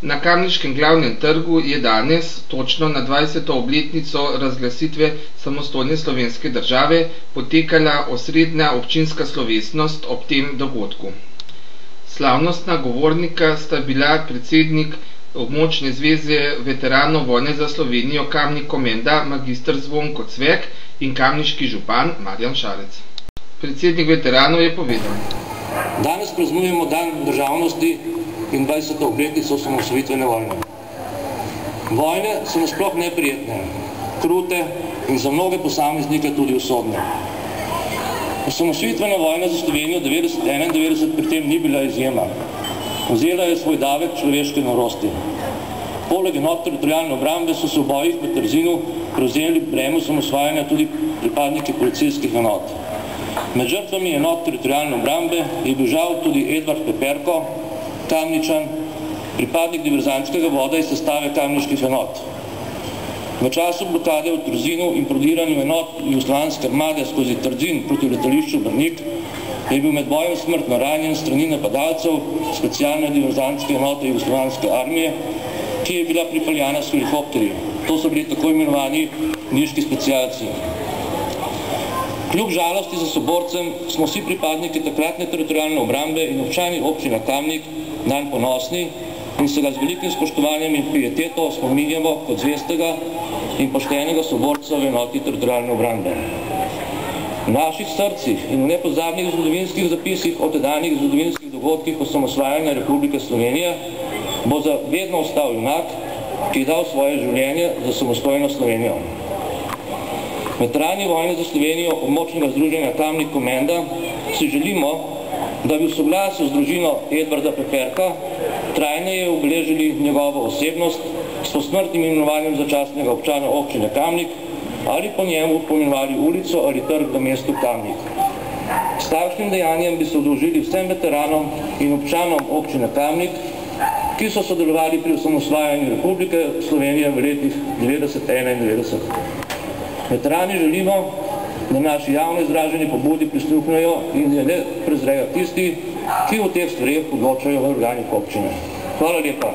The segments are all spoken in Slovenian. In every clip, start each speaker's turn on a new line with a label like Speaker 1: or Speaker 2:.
Speaker 1: Na kamniškem glavnem trgu je danes, točno na 20. obletnico razglasitve samostojne slovenske države, potekala osrednja občinska slovesnost ob tem dogodku. Slavnostna govornika sta bila predsednik Območne zveze veteranov vojne za Slovenijo Kamnik Komenda magister Zvonko Cvek in kamniški župan Marjan Šarec. Predsednik veteranov je povedal:
Speaker 2: Danes praznujemo dan državnosti in 20. obletnico osamosvojitvene vojne. Vojne so nasploh neprijetne, krute in za mnoge posameznike tudi usodne. Osamosvojitvena vojna za Slovenijo 1991 pri tem ni bila izjema. Vzela je svoj davek človeške norosti. Poleg enot teritorialne obrambe so se v bojih v Trzinu prevzeli breme osamosvajanja tudi pripadniki policijskih enot. Med žrtvami enot teritorialne obrambe je bil žal tudi Edvard Peperko, Kamničan, pripadnik diverzantskega voda iz sestave kamniških enot. V času blokade v Trzinu in prodiranju enot jugoslovanske armade skozi Trzin proti letališču Brnik je bil med bojem smrtno ranjen strani napadalcev specialne diverzantske enote jugoslovanske armije, ki je bila pripeljana s helikopterji. To so bili tako imenovani niški specialci. Kljub žalosti za soborcem smo vsi pripadniki takratne teritorialne obrambe in občani občina Kamnik nanj ponosni in se ga z velikim spoštovanjem in pieteto spominjamo kot zvestega in poštenega soborca v enoti teritorialne obrambe. V naših srcih in v nepozabnih zgodovinskih zapisih o tedanjih zgodovinskih dogodkih osamosvajanja Republike Slovenije bo za vedno ostal junak, ki je dal svoje življenje za samostojno Slovenijo. Veterani vojne za Slovenijo območnega združenja Kamnik Komenda si želimo, da bi v soglasju z družino Edvarda Peperka trajneje obeležili njegovo osebnost s posmrtnim imenovanjem začasnega občana občine Kamnik ali po njemu poimenovali ulico ali trg v mestu Kamnik. S takšnim dejanjem bi se oddolžili vsem veteranom in občanom občine Kamnik, ki so sodelovali pri osamosvajanju Republike Slovenije v letih 1990–1991. Veterani želimo, da naši javno izraženi pobudi prisluhnejo in je ne prezrejo tisti, ki v teh stvareh odločajo v organih občine. Hvala lepa.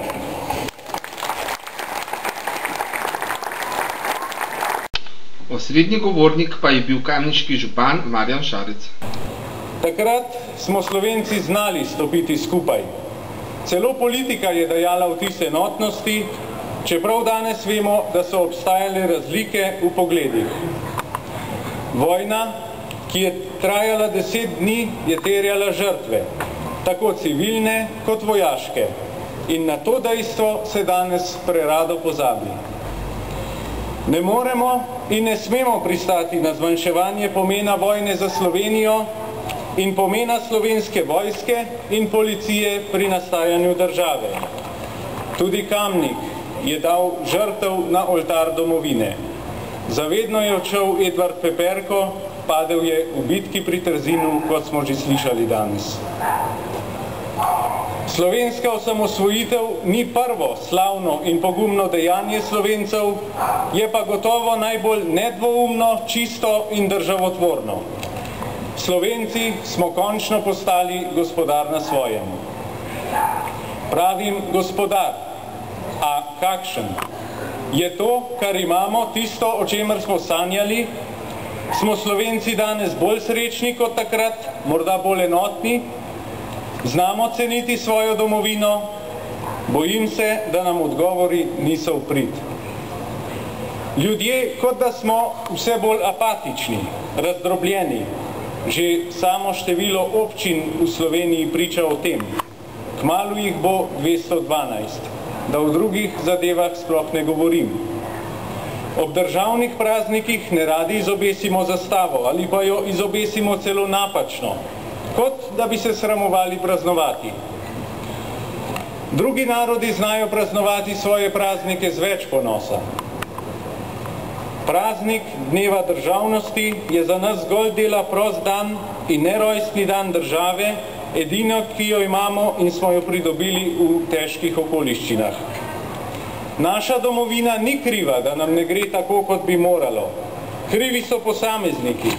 Speaker 1: Osrednji govornik pa je bil kamniški župan Marjan Šarec.
Speaker 3: Takrat smo Slovenci znali stopiti skupaj. Celo politika je dajala vtis enotnosti, čeprav danes vemo, da so obstajale razlike v pogledih. Vojna, ki je trajala 10 dni, je terjala žrtve, tako civilne kot vojaške. In na to dejstvo se danes prerado pozabi. Ne moremo in ne smemo pristati na zmanjševanje pomena vojne za Slovenijo in pomena slovenske vojske in policije pri nastajanju države. Tudi Kamnik je dal žrtev na oltar domovine. Zavedno je odšel Edvard Peperko, padel je v bitki pri Trzinu, kot smo že slišali danes. Slovenska osamosvojitev ni prvo slavno in pogumno dejanje Slovencev, je pa gotovo najbolj nedvoumno, čisto in državotvorno. Slovenci smo končno postali gospodar na svojem. Pravim gospodar, a kakšen? Je to, kar imamo, tisto, o čemer smo sanjali? Smo Slovenci danes bolj srečni kot takrat, morda bolj enotni? Znamo ceniti svojo domovino? Bojim se, da nam odgovori niso v prid. Ljudje, kot da smo vse bolj apatični, razdrobljeni. Že samo število občin v Sloveniji priča o tem. Kmalu jih bo 212, da v drugih zadevah sploh ne govorim. Ob državnih praznikih ne radi izobesimo zastavo ali pa jo izobesimo celo napačno, kot da bi se sramovali praznovati. Drugi narodi znajo praznovati svoje praznike z več ponosa. Praznik dneva državnosti je za nas zgolj dela prost dan in ne rojstni dan države, edino, ki jo imamo in smo jo pridobili v težkih okoliščinah. Naša domovina ni kriva, da nam ne gre tako, kot bi moralo. Krivi so posamezniki,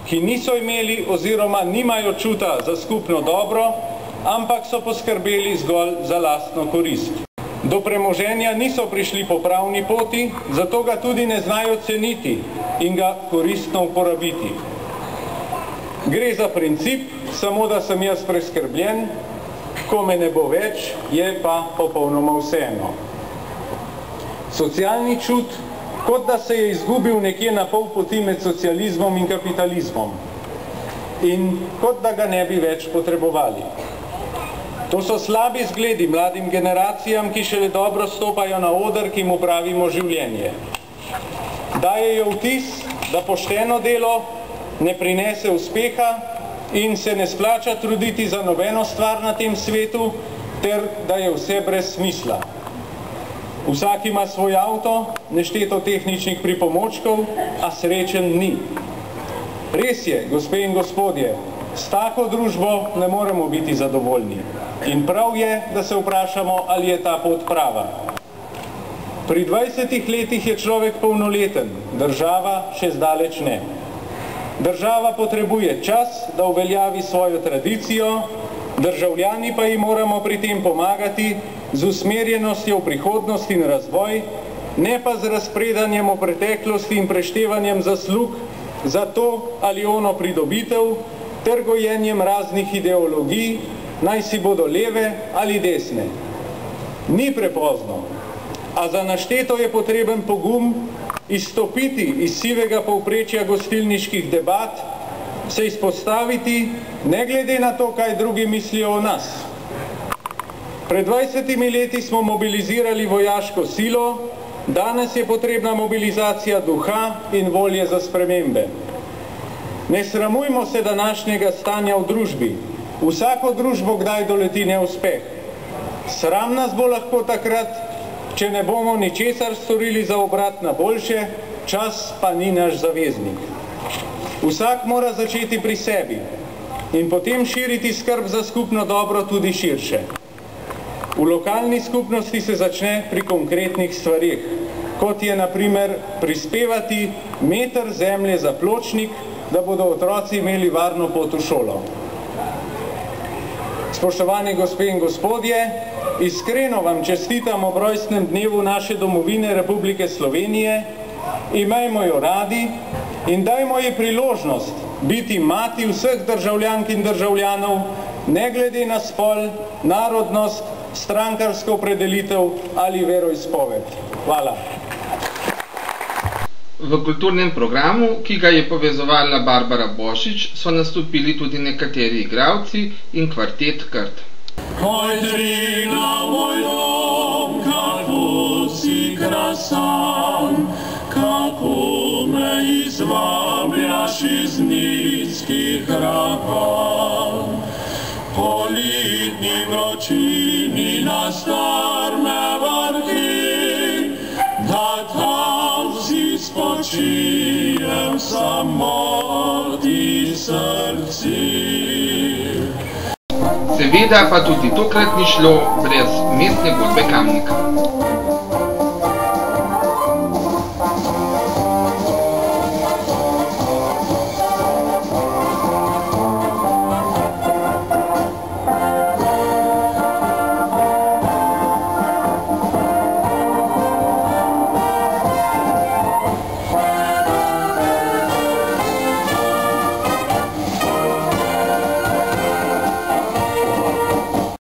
Speaker 3: ki niso imeli oziroma nimajo čuta za skupno dobro, ampak so poskrbeli zgolj za lastno korist. Do premoženja niso prišli po pravni poti, zato ga tudi ne znajo ceniti in ga koristno uporabiti. Gre za princip, samo da sem jaz preskrbljen, ko me ne bo več, je pa popolnoma vseeno. Socialni čut, kot da se je izgubil nekje na pol poti med socializmom in kapitalizmom in kot da ga ne bi več potrebovali. To so slabi zgledi mladim generacijam, ki šele dobro stopajo na oder, ki mu pravimo življenje. Dajejo vtis, da pošteno delo ne prinese uspeha in se ne splača truditi za nobeno stvar na tem svetu, ter da je vse brez smisla. Vsak ima svoj avto, nešteto tehničnih pripomočkov, a srečen ni. Res je, gospe in gospodje, s tako družbo ne moremo biti zadovoljni. In prav je, da se vprašamo, ali je ta pot prava. Pri 20 letih je človek polnoleten, država še zdaleč ne. Država potrebuje čas, da uveljavi svojo tradicijo, državljani pa ji moramo pri tem pomagati z usmerjenostjo v prihodnost in razvoj, ne pa z razpredanjem o preteklosti in preštevanjem zaslug za to ali ono pridobitev, ter gojenjem raznih ideologij, naj si bodo leve ali desne. Ni prepozno, a za našteto je potreben pogum izstopiti iz sivega povprečja gostilniških debat, se izpostaviti, ne glede na to, kaj drugi mislijo o nas. Pred 20 leti smo mobilizirali vojaško silo, danes je potrebna mobilizacija duha in volje za spremembe. Ne sramujmo se današnjega stanja v družbi. Vsako družbo kdaj doleti neuspeh. Sram nas bo lahko takrat, če ne bomo ničesar storili za obrat na boljše, čas pa ni naš zaveznik. Vsak mora začeti pri sebi in potem širiti skrb za skupno dobro tudi širše. V lokalni skupnosti se začne pri konkretnih stvarih, kot je na primer prispevati meter zemlje za pločnik, da bodo otroci imeli varno pot v šolo. Spoštovani gospe in gospodje, iskreno vam čestitam ob rojstnem dnevu naše domovine Republike Slovenije, imejmo jo radi in dajmo ji priložnost biti mati vseh državljank in državljanov, ne glede na spol, narodnost, strankarsko opredelitev ali veroizpoved. Hvala.
Speaker 1: V kulturnem programu, ki ga je povezovala Barbara Bošič, so nastopili tudi nekateri igralci in kvartet Krt.
Speaker 4: Pojdrina moj dom, kako si krasan, kako me izvabljaš iz nizkih rakal. Po letni vročini na starme vrhi, da tam si spočijem samoti srci.
Speaker 1: Seveda pa tudi tokrat ni šlo brez mestne godbe Kamnika.